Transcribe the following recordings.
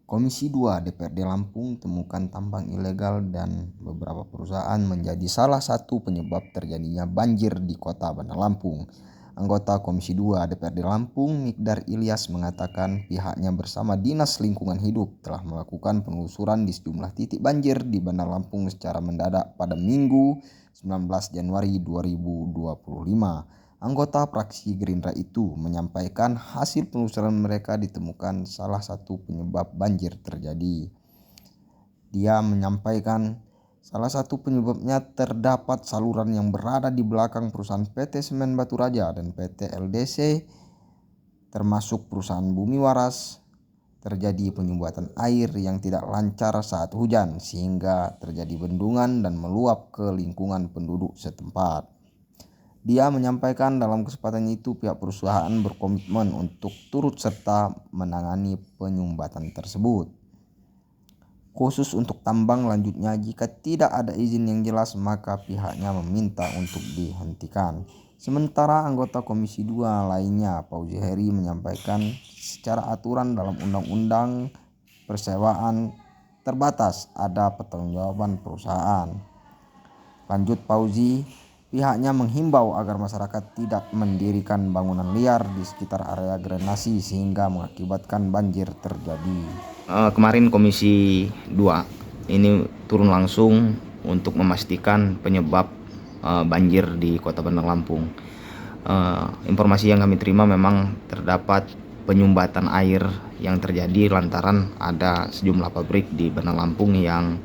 Komisi 2 DPRD Lampung temukan tambang ilegal dan beberapa perusahaan menjadi salah satu penyebab terjadinya banjir di Kota Bandar Lampung. Anggota Komisi 2 DPRD Lampung, Mikdar Ilyas, mengatakan pihaknya bersama Dinas Lingkungan Hidup telah melakukan penelusuran di sejumlah titik banjir di Bandar Lampung secara mendadak pada Minggu 19 Januari 2025. Anggota fraksi Gerindra itu menyampaikan hasil penelusuran mereka ditemukan salah satu penyebab banjir terjadi. Dia menyampaikan salah satu penyebabnya terdapat saluran yang berada di belakang perusahaan PT Semen Batu Raja dan PT LDC termasuk perusahaan Bumi Waras. Terjadi penyumbatan air yang tidak lancar saat hujan sehingga terjadi bendungan dan meluap ke lingkungan penduduk setempat. Dia menyampaikan dalam kesempatan itu pihak perusahaan berkomitmen untuk turut serta menangani penyumbatan tersebut. Khusus untuk tambang lanjutnya, jika tidak ada izin yang jelas maka pihaknya meminta untuk dihentikan. Sementara anggota Komisi 2 lainnya, Fauzi Heri, menyampaikan secara aturan dalam Undang-Undang Persewaan terbatas ada pertanggungjawaban perusahaan. Lanjut Fauzi, pihaknya menghimbau agar masyarakat tidak mendirikan bangunan liar di sekitar area drenase sehingga mengakibatkan banjir terjadi. Kemarin Komisi 2 ini turun langsung untuk memastikan penyebab banjir di Kota Bandar Lampung. Informasi yang kami terima memang terdapat penyumbatan air yang terjadi lantaran ada sejumlah pabrik di Bandar Lampung yang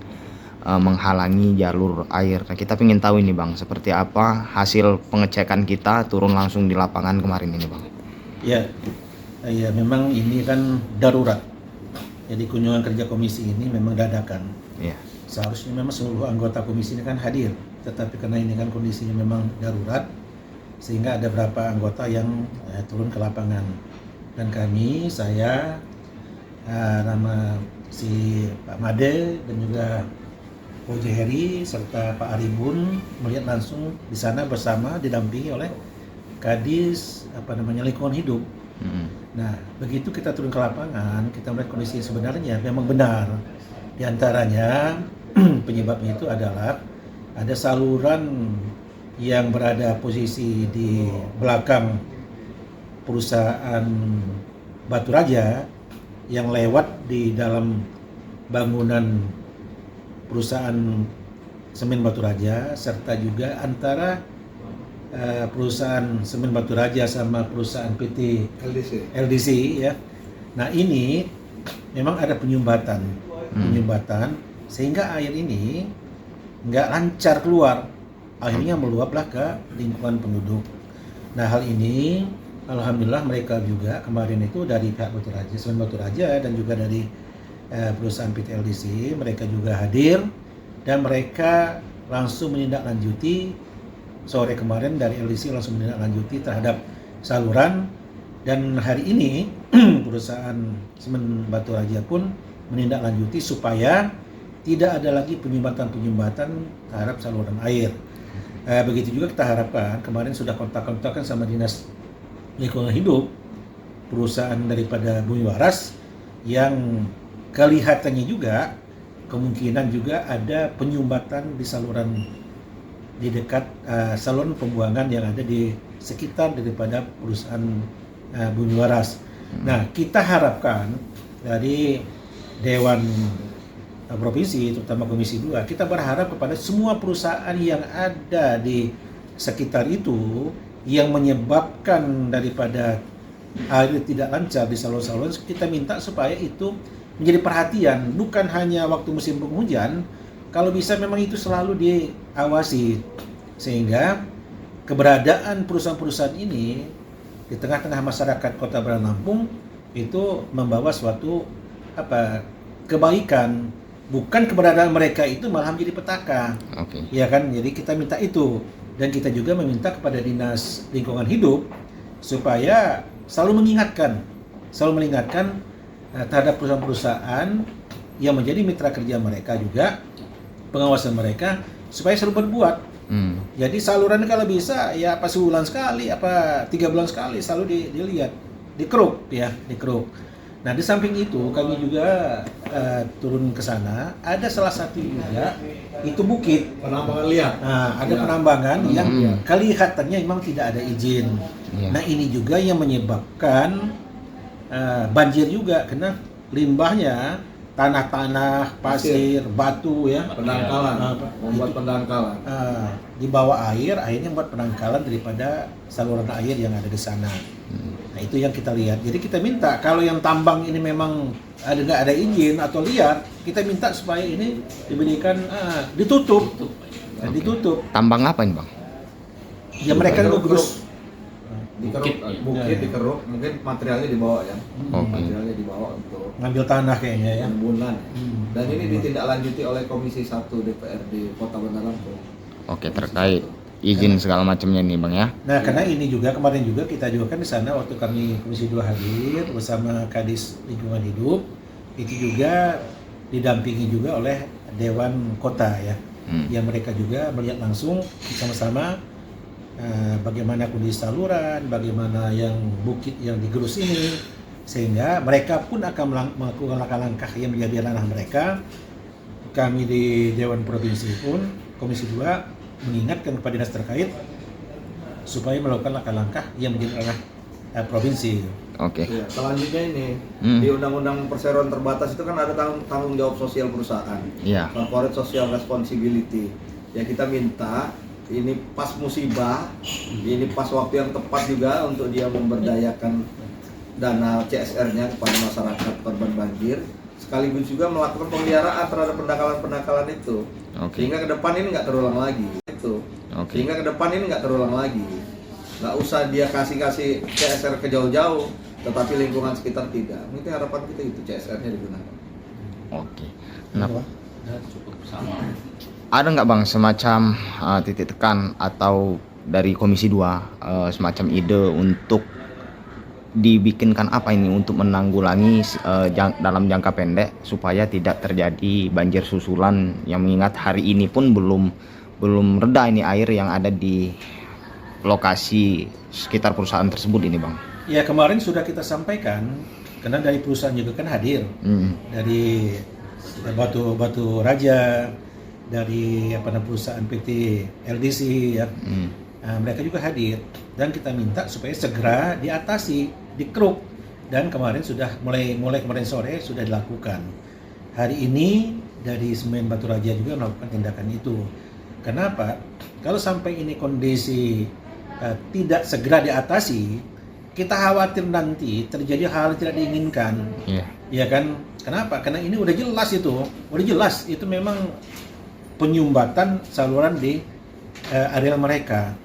menghalangi jalur air. Nah, kita ingin tahu ini Bang, seperti apa hasil pengecekan kita turun langsung di lapangan kemarin ini Bang. Ya memang ini kan darurat. Jadi kunjungan kerja komisi ini memang dadakan. Ya. Seharusnya memang seluruh anggota komisi ini kan hadir, tetapi karena ini kan kondisinya memang darurat, sehingga ada beberapa anggota yang turun ke lapangan. Dan saya, nama si Pak Made dan juga Fauzi Heri serta Pak Aribun melihat langsung di sana bersama didampingi oleh Kadis Lingkungan Hidup. Nah, begitu kita turun ke lapangan, kita melihat kondisi sebenarnya memang benar. Di antaranya penyebabnya itu adalah ada saluran yang berada posisi di belakang perusahaan Batu Raja yang lewat di dalam bangunan perusahaan Semen Batu Raja, serta juga antara perusahaan Semen Batu Raja sama perusahaan PT LDC ya. Nah, ini memang ada penyumbatan sehingga air ini nggak lancar keluar, akhirnya meluaplah ke lingkungan penduduk. Nah, hal ini alhamdulillah mereka juga kemarin itu dari pihak Batu Raja, Semen Batu Raja dan juga dari perusahaan PT LDC, mereka juga hadir dan mereka langsung menindaklanjuti. Sore kemarin dari LDC langsung menindaklanjuti terhadap saluran, dan hari ini perusahaan Semen Batu Raja pun menindaklanjuti supaya tidak ada lagi penyumbatan terhadap saluran air. Begitu juga kita harapkan, kemarin sudah kontak-kontakan sama Dinas Lingkungan Hidup, perusahaan daripada Bumi Waras, yang kelihatannya juga kemungkinan juga ada penyumbatan di saluran di dekat saluran pembuangan yang ada di sekitar daripada perusahaan Bumi Waras. Nah, kita harapkan dari Dewan Provinsi, terutama Komisi 2, kita berharap kepada semua perusahaan yang ada di sekitar itu yang menyebabkan daripada air tidak lancar di saluran-saluran, kita minta supaya itu menjadi perhatian, bukan hanya waktu musim penghujan. Kalau bisa memang itu selalu diawasi, sehingga keberadaan perusahaan-perusahaan ini di tengah-tengah masyarakat Kota Bandar Lampung itu membawa suatu kebaikan. Bukan keberadaan mereka itu malah menjadi petaka. Ya kan, jadi kita minta itu, dan kita juga meminta kepada Dinas Lingkungan Hidup supaya selalu mengingatkan terhadap perusahaan-perusahaan yang menjadi mitra kerja mereka, juga pengawasan mereka, supaya selalu berbuat. Jadi saluran kalau bisa ya sebulan sekali, 3 bulan sekali selalu dilihat, dikeruk. Nah, di samping itu kami juga turun ke sana. Ada salah satu juga itu bukit. Penambangan liar. Nah, ada Ya. penambangan yang kelihatannya memang tidak ada izin. Ya. Nah, ini juga yang menyebabkan banjir juga karena limbahnya tanah-tanah, pasir, batu ya. Pendangkalan, membuat pendangkalan. Di bawah air, akhirnya membuat penangkalan daripada saluran air yang ada di sana. Nah, itu yang kita lihat. Jadi kita minta kalau yang tambang ini memang nggak ada izin atau liar, kita minta supaya ini diberikan ditutup. Ditutup. Tambang apa ini, Bang? Ya mereka ngegerus. Dikeruk, bukit dikeruk, mungkin materialnya dibawa ya. Oke. Materialnya dibawa untuk Ngambil tanah kayaknya ya. penimbunan. Dan ini ditindaklanjuti oleh Komisi 1 DPRD Kota Bandar Lampung. Oke, terkait izin segala macamnya nih, Bang ya. Nah, karena ini juga kemarin juga kita juga kan di sana waktu kami Komisi 2 hadir bersama Kadis Lingkungan Hidup, itu juga didampingi juga oleh Dewan Kota ya. Yang mereka juga melihat langsung sama-sama bagaimana kondisi saluran, bagaimana yang bukit yang digerus ini, sehingga mereka pun akan melakukan langkah-langkah yang menjadi ranah mereka. Kami di Dewan Provinsi pun Komisi 2 mengingatkan kepada dinas terkait supaya melakukan langkah-langkah yang menjadi ranah provinsi. Oke. Ya, selanjutnya ini di Undang-Undang Perseroan Terbatas itu kan ada tanggung jawab sosial perusahaan, Iya. corporate social responsibility. Ya kita minta ini pas musibah, ini pas waktu yang tepat juga untuk dia memberdayakan dana CSR-nya kepada masyarakat korban banjir, sekaligus juga melakukan pemeliharaan terhadap pendangkalan-pendangkalan itu. Oke. Sehingga ke depan ini nggak terulang lagi. Itu. Oke. Sehingga ke depan ini nggak terulang lagi. Nggak usah dia kasih CSR ke jauh-jauh, tetapi lingkungan sekitar tidak. Mungkin harapan kita itu CSR-nya digunakan. Oke. Nah, ada nggak, Bang, semacam titik tekan atau dari Komisi 2 semacam ide untuk dibikinkan apa ini untuk menanggulangi dalam jangka pendek supaya tidak terjadi banjir susulan, yang mengingat hari ini pun belum reda ini air yang ada di lokasi sekitar perusahaan tersebut ini, Bang. Ya kemarin sudah kita sampaikan karena dari perusahaan juga kan hadir dari Batu Raja, dari perusahaan PT LDC ya. Mereka juga hadir dan kita minta supaya segera diatasi, dikeruk, dan kemarin sudah mulai kemarin sore sudah dilakukan. Hari ini dari Semen Batu Raja juga melakukan tindakan itu. Kenapa? Kalau sampai ini kondisi tidak segera diatasi, kita khawatir nanti terjadi hal yang tidak diinginkan. Ya kan? Kenapa? Karena ini udah jelas itu memang penyumbatan saluran di area mereka.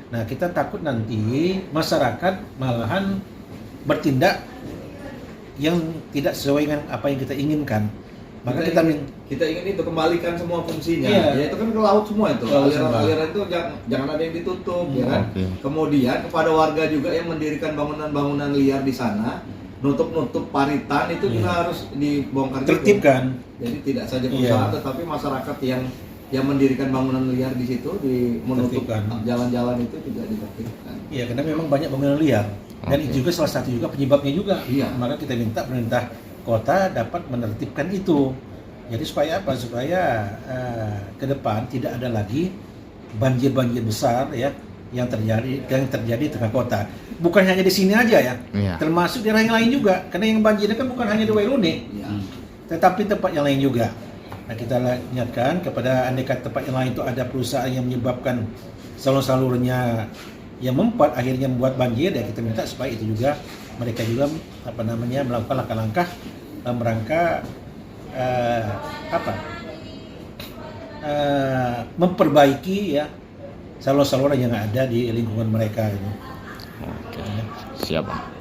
Nah, kita takut nanti masyarakat malahan bertindak yang tidak sesuai dengan apa yang kita inginkan. Maka kita ingin itu kembalikan semua fungsinya. Iya. Ya itu kan ke laut semua itu. Aliran itu jangan ada yang ditutup, ya kan. Kemudian kepada warga juga yang mendirikan bangunan-bangunan liar di sana, nutup paritan itu juga harus dibongkar juga. tertibkan. Jadi tidak saja perusahaan tetapi masyarakat yang mendirikan bangunan liar di situ, menutup jalan-jalan itu juga ditertibkan. Iya, karena memang banyak bangunan liar. Dan itu juga salah satu juga penyebabnya juga. Iya. Maka kita minta pemerintah kota dapat menertibkan itu. Jadi supaya apa? Supaya ke depan tidak ada lagi banjir besar ya yang terjadi di tengah kota. Bukan hanya di sini aja ya. Termasuk di daerah yang lain juga. Karena yang banjirnya kan bukan hanya di Wailune. Tetapi tempat yang lain juga. Nah, kita ingatkan kepada andaikan tempat yang lain itu ada perusahaan yang menyebabkan saluran-salurannya yang membuat akhirnya membuat banjir, ya kita minta supaya itu juga mereka juga melakukan langkah-langkah dalam rangka memperbaiki ya saluran-saluran yang ada di lingkungan mereka. Oke, siap, Bang.